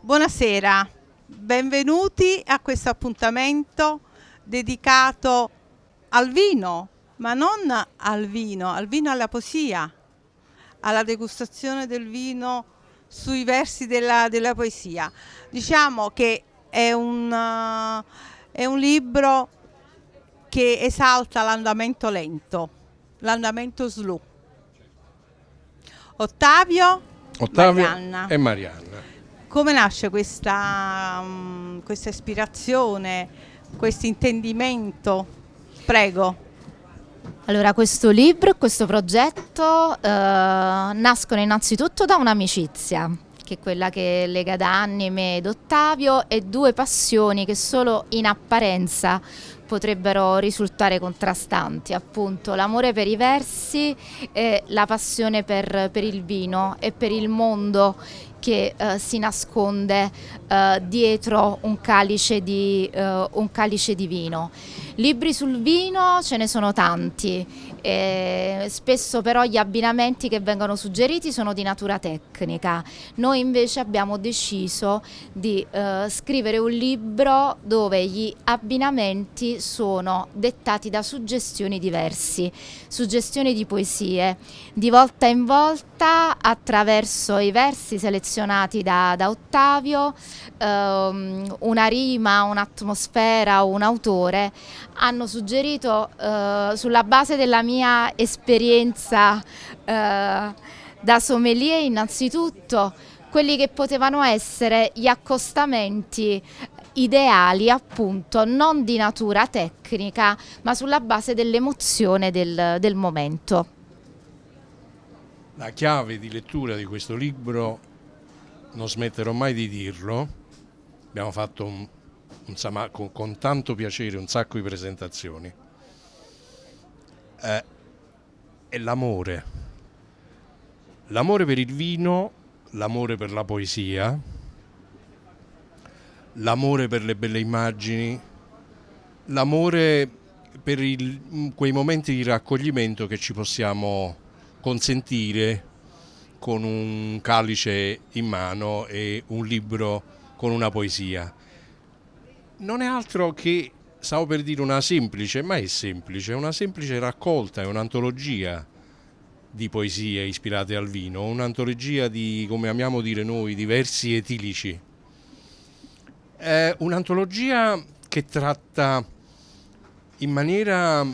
Buonasera, benvenuti a questo appuntamento dedicato al vino, ma non al vino alla poesia, alla degustazione del vino sui versi della poesia. Diciamo che è un libro che esalta l'andamento lento, l'andamento slow. Ottavio Marianna. E Marianna. Come nasce questa ispirazione, questo intendimento? Prego. Allora, questo libro e questo progetto nascono innanzitutto da un'amicizia, che è quella che lega da anni me ed Ottavio, e due passioni che solo in apparenza potrebbero risultare contrastanti, appunto l'amore per i versi e la passione per il vino e per il mondo che si nasconde dietro un calice di vino. Libri sul vino ce ne sono tanti, spesso però gli abbinamenti che vengono suggeriti sono di natura tecnica. Noi invece abbiamo deciso di scrivere un libro dove gli abbinamenti sono dettati da suggestioni di versi, suggestioni di poesie, di volta in volta attraverso i versi selezionati da Ottavio, una rima, un'atmosfera, un autore hanno suggerito, sulla base della mia esperienza da sommelier innanzitutto, quelli che potevano essere gli accostamenti ideali, appunto non di natura tecnica ma sulla base dell'emozione del momento. La chiave di lettura di questo libro, non smetterò mai di dirlo, abbiamo fatto con tanto piacere un sacco di presentazioni, è l'amore per il vino, l'amore per la poesia, l'amore per le belle immagini, l'amore per quei momenti di raccoglimento che ci possiamo consentire con un calice in mano e un libro con una poesia. Non è altro che, stavo per dire una semplice raccolta, è un'antologia di poesie ispirate al vino, un'antologia di, come amiamo dire noi, di versi etilici. È un'antologia che tratta in maniera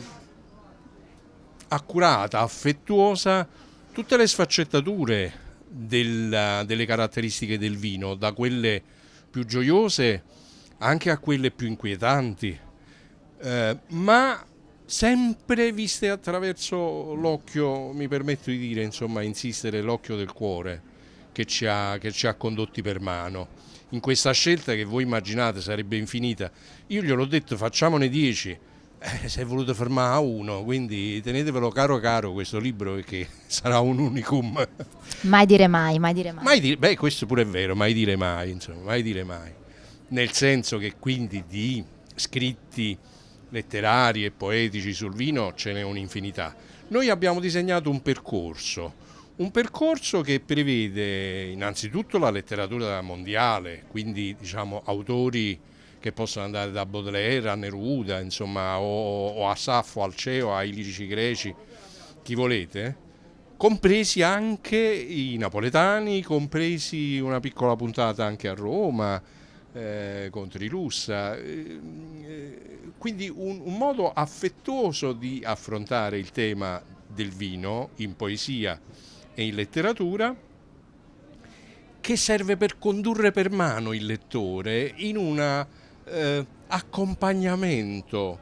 accurata, affettuosa, tutte le sfaccettature delle caratteristiche del vino, da quelle più gioiose anche a quelle più inquietanti, ma sempre viste attraverso l'occhio, mi permetto di dire, insistere, l'occhio del cuore che ci ha condotti per mano. In questa scelta che voi immaginate sarebbe infinita, io gliel'ho detto facciamone 10, si è voluto fermare a uno, quindi tenetevelo caro questo libro, perché sarà un unicum. Mai dire mai. Beh, questo pure è vero, mai dire mai. Nel senso che quindi di scritti letterari e poetici sul vino ce n'è un'infinità. Noi abbiamo disegnato un percorso che prevede innanzitutto la letteratura mondiale, quindi autori che possono andare da Baudelaire a Neruda, o a Saffo, al Ceo, ai lirici greci, chi volete, compresi anche i napoletani, compresi una piccola puntata anche a Roma, con Trilussa, quindi un modo affettuoso di affrontare il tema del vino in poesia e in letteratura, che serve per condurre per mano il lettore in un accompagnamento.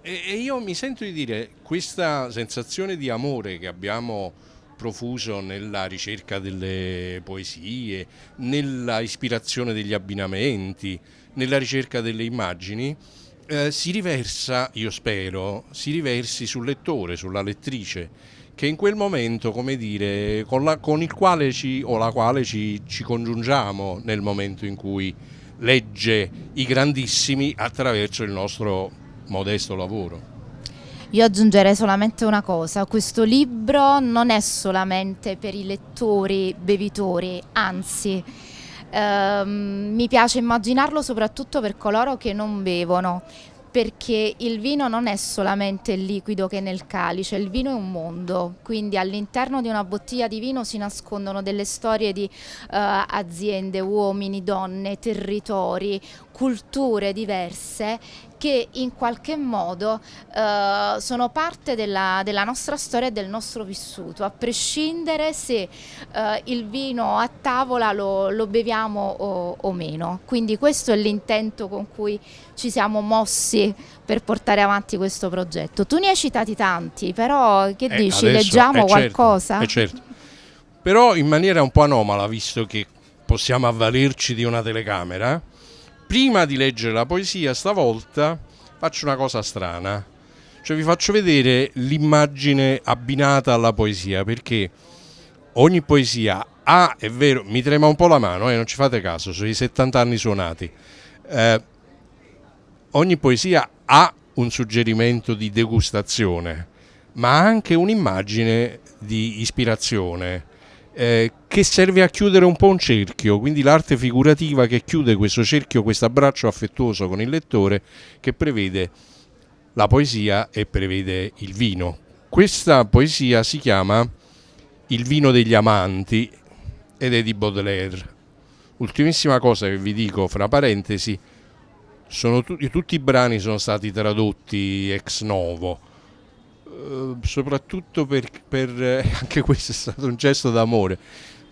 E io mi sento di dire, questa sensazione di amore che abbiamo profuso nella ricerca delle poesie, nella ispirazione degli abbinamenti, nella ricerca delle immagini, si riversa, io spero, si riversi sul lettore, sulla lettrice, che in quel momento, come dire, con il quale o la quale ci congiungiamo nel momento in cui legge i grandissimi attraverso il nostro modesto lavoro. Io aggiungerei solamente una cosa: questo libro non è solamente per i lettori bevitori, anzi Mi piace immaginarlo soprattutto per coloro che non bevono, perché il vino non è solamente il liquido che è nel calice, il vino è un mondo, quindi all'interno di una bottiglia di vino si nascondono delle storie di aziende, uomini, donne, territori, culture diverse che in qualche modo sono parte della nostra storia e del nostro vissuto, a prescindere se il vino a tavola lo beviamo o meno. Quindi questo è l'intento con cui ci siamo mossi per portare avanti questo progetto. Tu ne hai citati tanti, però che dici? Adesso, Leggiamo qualcosa? Certo. Però in maniera un po' anomala, visto che possiamo avvalerci di una telecamera, prima di leggere la poesia stavolta faccio una cosa strana, cioè vi faccio vedere l'immagine abbinata alla poesia, perché ogni poesia ha, è vero, mi trema un po' la mano, non ci fate caso, sono i 70 anni suonati, ogni poesia ha un suggerimento di degustazione, ma ha anche un'immagine di ispirazione, che serve a chiudere un po' un cerchio, quindi l'arte figurativa che chiude questo cerchio, questo abbraccio affettuoso con il lettore, che prevede la poesia e prevede il vino. Questa poesia si chiama Il vino degli amanti ed è di Baudelaire. Ultimissima cosa che vi dico fra parentesi, tutti i brani sono stati tradotti ex novo, soprattutto per anche questo è stato un gesto d'amore,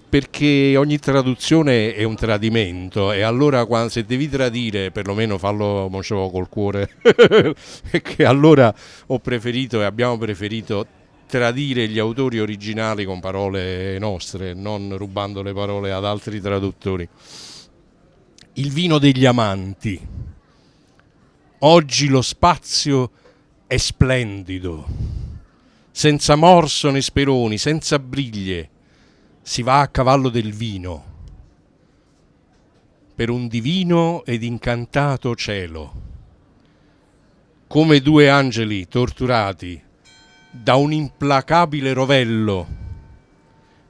perché ogni traduzione è un tradimento, e allora se devi tradire perlomeno fallo col cuore e che allora abbiamo preferito tradire gli autori originali con parole nostre, non rubando le parole ad altri traduttori. Il vino degli amanti. Oggi lo spazio è splendido, senza morso né speroni, senza briglie, si va a cavallo del vino, per un divino ed incantato cielo, come due angeli torturati da un implacabile rovello,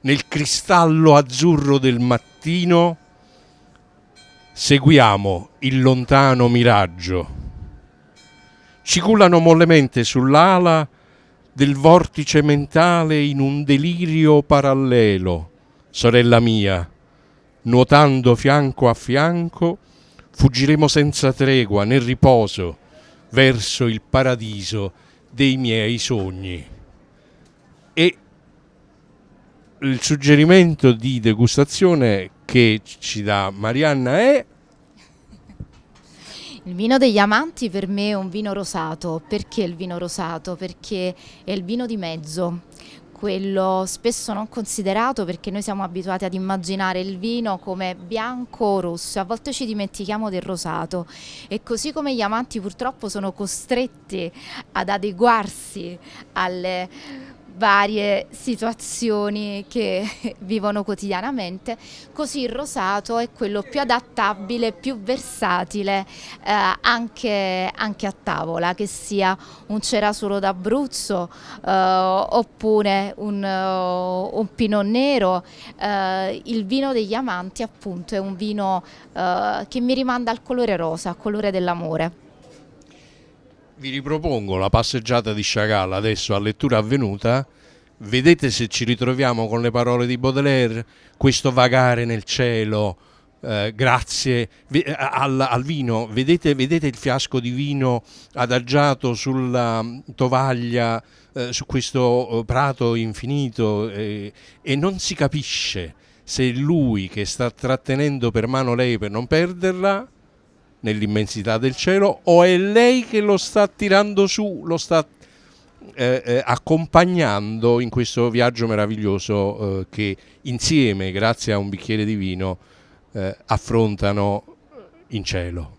nel cristallo azzurro del mattino seguiamo il lontano miraggio. Ci cullano mollemente sull'ala del vortice mentale in un delirio parallelo, sorella mia, nuotando fianco a fianco, fuggiremo senza tregua né riposo verso il paradiso dei miei sogni. E il suggerimento di degustazione che ci dà Marianna è: il vino degli amanti per me è un vino rosato. Perché il vino rosato? Perché è il vino di mezzo, quello spesso non considerato, perché noi siamo abituati ad immaginare il vino come bianco o rosso, a volte ci dimentichiamo del rosato, e così come gli amanti purtroppo sono costretti ad adeguarsi alle varie situazioni che vivono quotidianamente, così il rosato è quello più adattabile, più versatile anche a tavola, che sia un cerasuolo d'Abruzzo oppure un Pinot Nero. Il vino degli amanti appunto è un vino che mi rimanda al colore rosa, al colore dell'amore. Vi ripropongo la passeggiata di Chagall adesso a lettura avvenuta. Vedete se ci ritroviamo con le parole di Baudelaire, questo vagare nel cielo, grazie al vino. Vedete il fiasco di vino adagiato sulla tovaglia, su questo prato infinito, e non si capisce se è lui che sta trattenendo per mano lei per non perderla nell'immensità del cielo, o è lei che lo sta tirando su, lo sta accompagnando in questo viaggio meraviglioso che insieme, grazie a un bicchiere di vino, affrontano in cielo.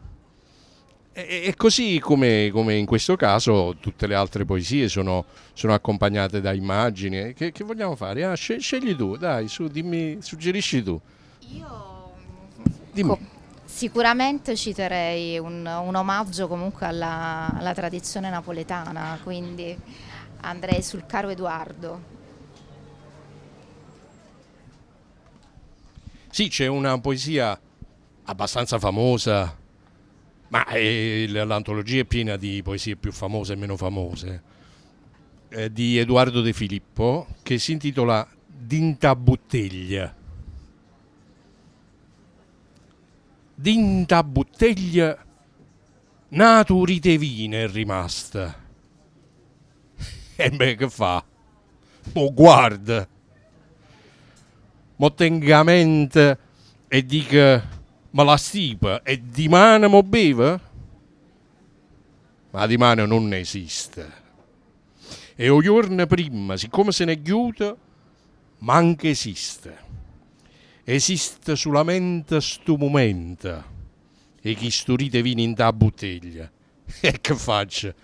E così come in questo caso tutte le altre poesie sono accompagnate da immagini. Che vogliamo fare? Scegli tu, dai, dimmi, suggerisci tu. Dimmi. Sicuramente citerei un omaggio comunque alla tradizione napoletana, quindi andrei sul Caro Edoardo. Sì, c'è una poesia abbastanza famosa, ma l'antologia è piena di poesie più famose e meno famose, di Edoardo De Filippo, che si intitola Dinta butteglia. Dinta butteglia naturite vine è rimasta. E beh, che fa? Mo guarda, mo tengamente e dica ma la stipa e di mano mo beve? Ma di mano non esiste. E o giorno prima, siccome se ne è chiuso, manca esiste. Esiste solamente sto momento. E chi sturite vini in ta bottiglia. E che faccio?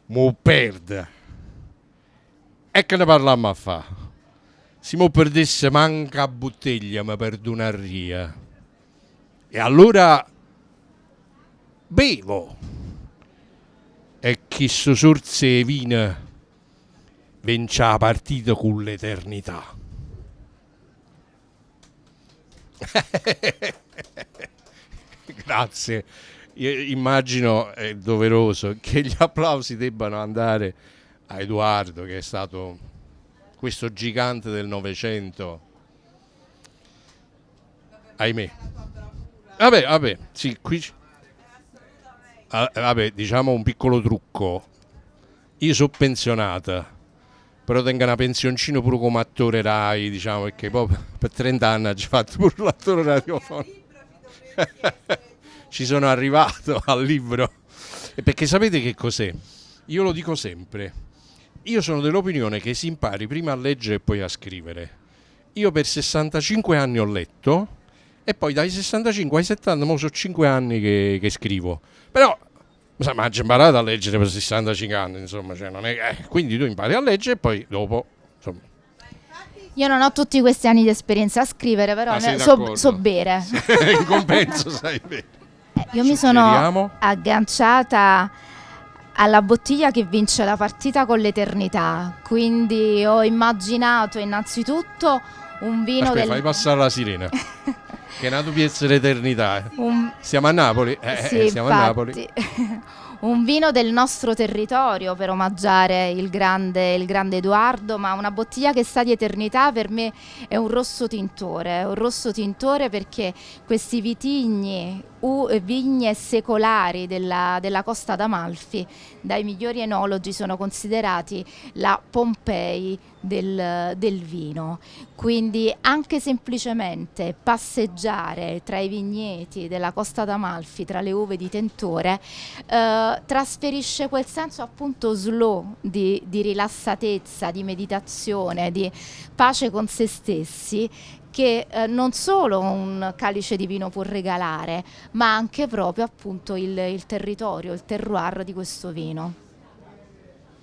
Mo perde. E che ne parliamo a fa? Se mo perdesse manca a bottiglia, ma perdonaria. E allora bevo. E chi sorse vino vince la partita con l'eternità. Grazie. Io immagino, è doveroso, che gli applausi debbano andare a Edoardo, che è stato questo gigante del Novecento. Ahimè. Vabbè, sì, qui vabbè, diciamo un piccolo trucco. Io sono pensionata, però tengo una pensioncina pure come attore Rai, diciamo, perché poi per 30 anni ho fatto pure l'attore radiofonico. Ci sono arrivato al libro. E perché sapete che cos'è? Io lo dico sempre. Io sono dell'opinione che si impari prima a leggere e poi a scrivere. Io per 65 anni ho letto e poi dai 65 ai 70 mo sono 5 anni che scrivo. Però ma ho imparato a leggere per 65 anni, insomma, cioè non è, quindi tu impari a leggere e poi dopo, insomma. Io non ho tutti questi anni di esperienza a scrivere, però so bere. In compenso sai bere. Io mi sono agganciata alla bottiglia che vince la partita con l'eternità, quindi ho immaginato innanzitutto un vino. Aspetta, fai passare la sirena. Che è nato piezza l'eternità. Siamo a Napoli? Sì, siamo infatti. a Napoli. Un vino del nostro territorio per omaggiare il grande Edoardo, ma una bottiglia che sa di eternità per me è un rosso tintore perché questi vitigni, vigne secolari della Costa d'Amalfi, dai migliori enologi sono considerati la Pompei del vino. Quindi anche semplicemente passeggiare tra i vigneti della Costa d'Amalfi, tra le uve di Tentore, trasferisce quel senso appunto slow di rilassatezza, di meditazione, di pace con se stessi, che non solo un calice di vino può regalare, ma anche proprio appunto il territorio, il terroir di questo vino.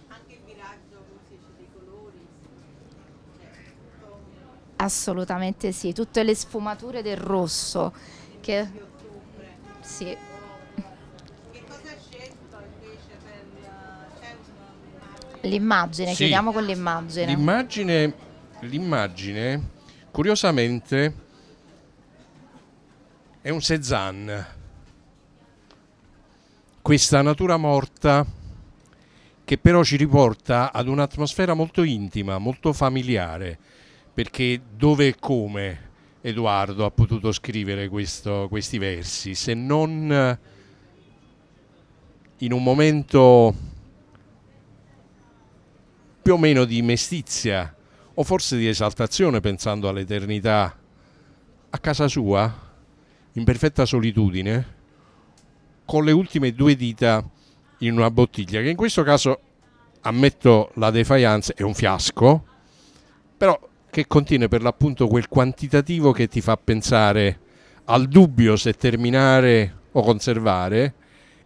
Anche il viraggio dei colori. Assolutamente sì, tutte le sfumature del rosso. Che sì. Che cosa hai scelto invece per l'immagine? Sì. Chiudiamo con l'immagine. L'immagine, curiosamente, è un Cézanne. Questa natura morta che però ci riporta ad un'atmosfera molto intima, molto familiare, perché dove e come Edoardo ha potuto scrivere questi versi, se non in un momento più o meno di mestizia o forse di esaltazione, pensando all'eternità, a casa sua, in perfetta solitudine, con le ultime 2 dita in una bottiglia, che in questo caso, ammetto la defiance, è un fiasco, però che contiene per l'appunto quel quantitativo che ti fa pensare al dubbio se terminare o conservare,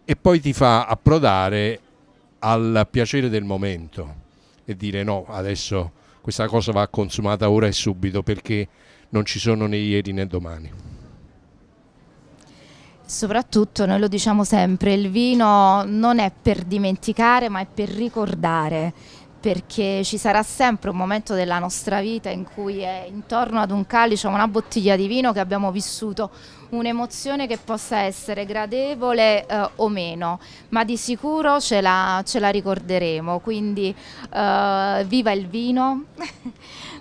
e poi ti fa approdare al piacere del momento e dire no, adesso questa cosa va consumata ora e subito, perché non ci sono né ieri né domani. Soprattutto, noi lo diciamo sempre, il vino non è per dimenticare ma è per ricordare perché ci sarà sempre un momento della nostra vita in cui è intorno ad un calice o una bottiglia di vino che abbiamo vissuto un'emozione che possa essere gradevole o meno, ma di sicuro ce la ricorderemo, quindi viva il vino,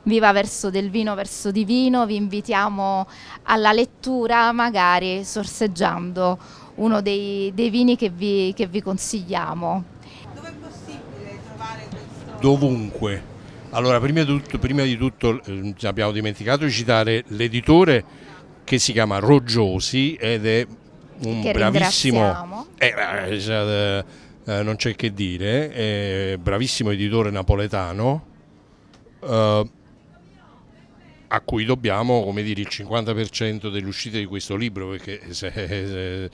viva Verso del Vino, Verso di Vino, vi invitiamo alla lettura, magari sorseggiando uno dei vini che vi consigliamo. Dove è possibile trovare questo? Dovunque. Allora, prima di tutto abbiamo dimenticato di citare l'editore che si chiama Roggiosi ed è un Che bravissimo, ringraziamo. non c'è che dire, bravissimo editore napoletano, a cui dobbiamo, come dire, il 50% delle uscite di questo libro, perché se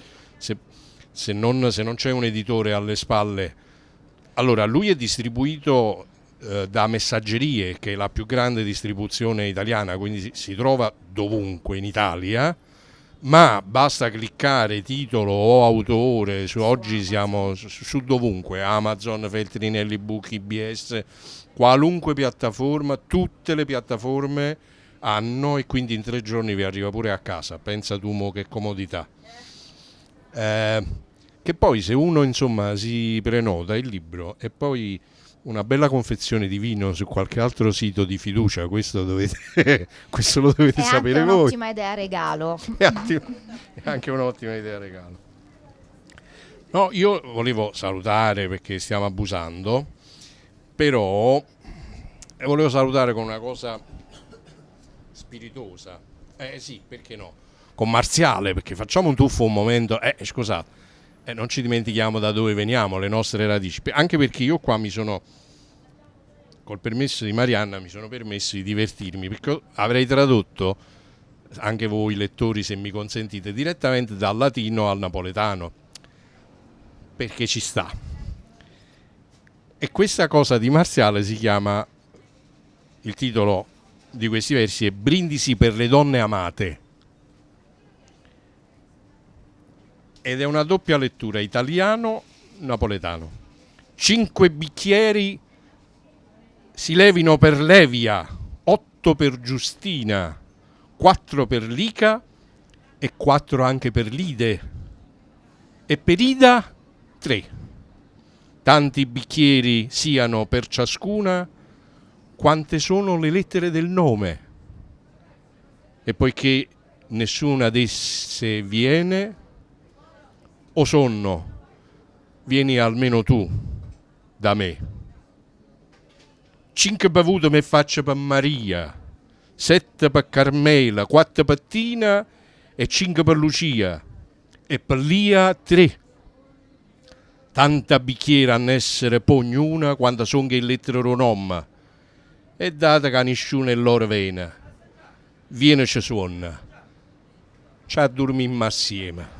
non c'è un editore alle spalle. Allora, lui è distribuito da Messaggerie, che è la più grande distribuzione italiana, quindi si trova dovunque in Italia, ma basta cliccare titolo o autore, oggi siamo su dovunque, Amazon, Feltrinelli Book, IBS, qualunque piattaforma, tutte le piattaforme hanno, e quindi in 3 giorni vi arriva pure a casa. Pensa tu mo che comodità. Che poi se uno insomma si prenota il libro e poi una bella confezione di vino su qualche altro sito di fiducia, questo lo dovete È sapere anche voi. un'ottima idea regalo. È anche un'ottima idea regalo. No, io volevo salutare perché stiamo abusando, però volevo salutare con una cosa spiritosa. Sì, perché no? Con Marziale, perché facciamo un tuffo un momento. Scusate. Non ci dimentichiamo da dove veniamo, le nostre radici, anche perché io qua col permesso di Marianna mi sono permesso di divertirmi, perché avrei tradotto, anche voi lettori se mi consentite, direttamente dal latino al napoletano, perché ci sta. E questa cosa di Marziale si chiama, il titolo di questi versi è Brindisi per le donne amate. Ed è una doppia lettura italiano-napoletano. 5 bicchieri si levino per Levia, 8 per Giustina, 4 per Lica e 4 anche per Lide. E per Ida 3. Tanti bicchieri siano per ciascuna quante sono le lettere del nome. E poiché nessuna d'esse viene, o sonno, vieni almeno tu da me. 5 bevute me faccio per Maria, 7 per Carmela, 4 per Tina e 5 per Lucia, e per Lia 3. Tanta bicchiera a essere po' ognuna quando son che il lettero nome, e data che nessuno è loro vena, viene ci suona, ci addormimmo assieme.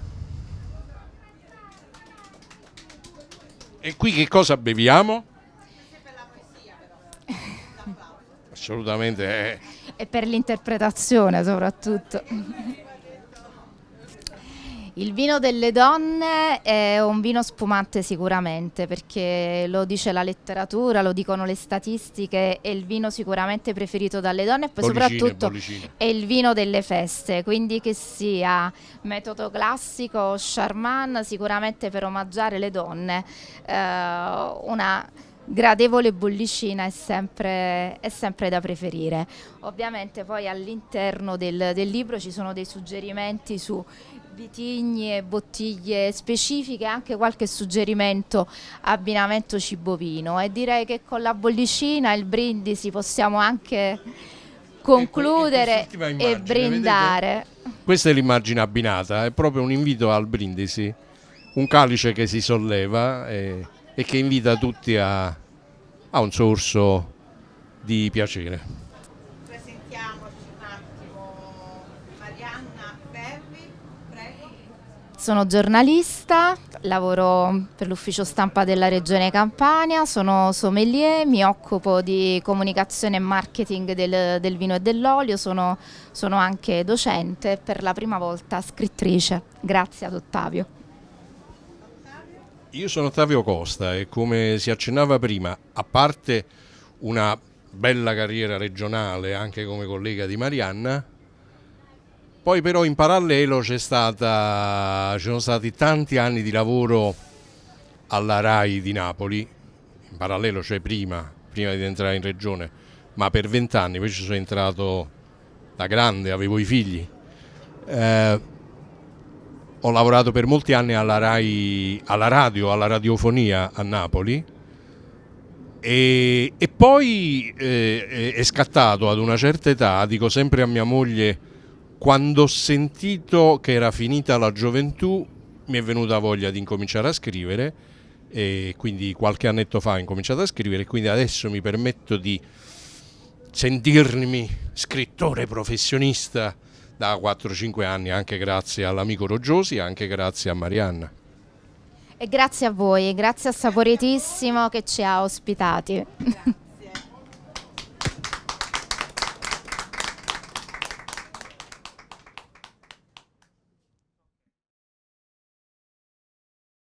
E qui che cosa beviamo? Assolutamente. E per l'interpretazione soprattutto. Il vino delle donne è un vino spumante sicuramente, perché lo dice la letteratura, lo dicono le statistiche, è il vino sicuramente preferito dalle donne e poi soprattutto è il vino delle feste, quindi che sia metodo classico o Charman, sicuramente per omaggiare le donne una gradevole bollicina è sempre da preferire. Ovviamente poi all'interno del libro ci sono dei suggerimenti su vitigni e bottiglie specifiche, anche qualche suggerimento abbinamento cibo-vino, e direi che con la bollicina, il brindisi, possiamo anche concludere e brindare. Vedete? Questa è l'immagine abbinata, è proprio un invito al brindisi, un calice che si solleva e che invita tutti a un sorso di piacere. Presentiamoci un attimo. Marianna Ferri, prego. Sono giornalista, lavoro per l'ufficio stampa della Regione Campania, sono sommelier, mi occupo di comunicazione e marketing del vino e dell'olio, sono anche docente, per la prima volta scrittrice. Grazie ad Ottavio. Io sono Ottavio Costa e come si accennava prima, a parte una bella carriera regionale anche come collega di Marianna, poi però in parallelo ci sono stati tanti anni di lavoro alla RAI di Napoli, in parallelo, cioè prima di entrare in regione, ma per 20 anni, poi ci sono entrato da grande, avevo i figli. Ho lavorato per molti anni alla RAI, alla radio, alla radiofonia a Napoli e poi è scattato ad una certa età, dico sempre a mia moglie, quando ho sentito che era finita la gioventù mi è venuta voglia di incominciare a scrivere e quindi qualche annetto fa ho incominciato a scrivere e quindi adesso mi permetto di sentirmi scrittore professionista da 4-5 anni, anche grazie all'amico Roggiosi e anche grazie a Marianna. E grazie a voi, grazie a Saporitissimo che ci ha ospitati.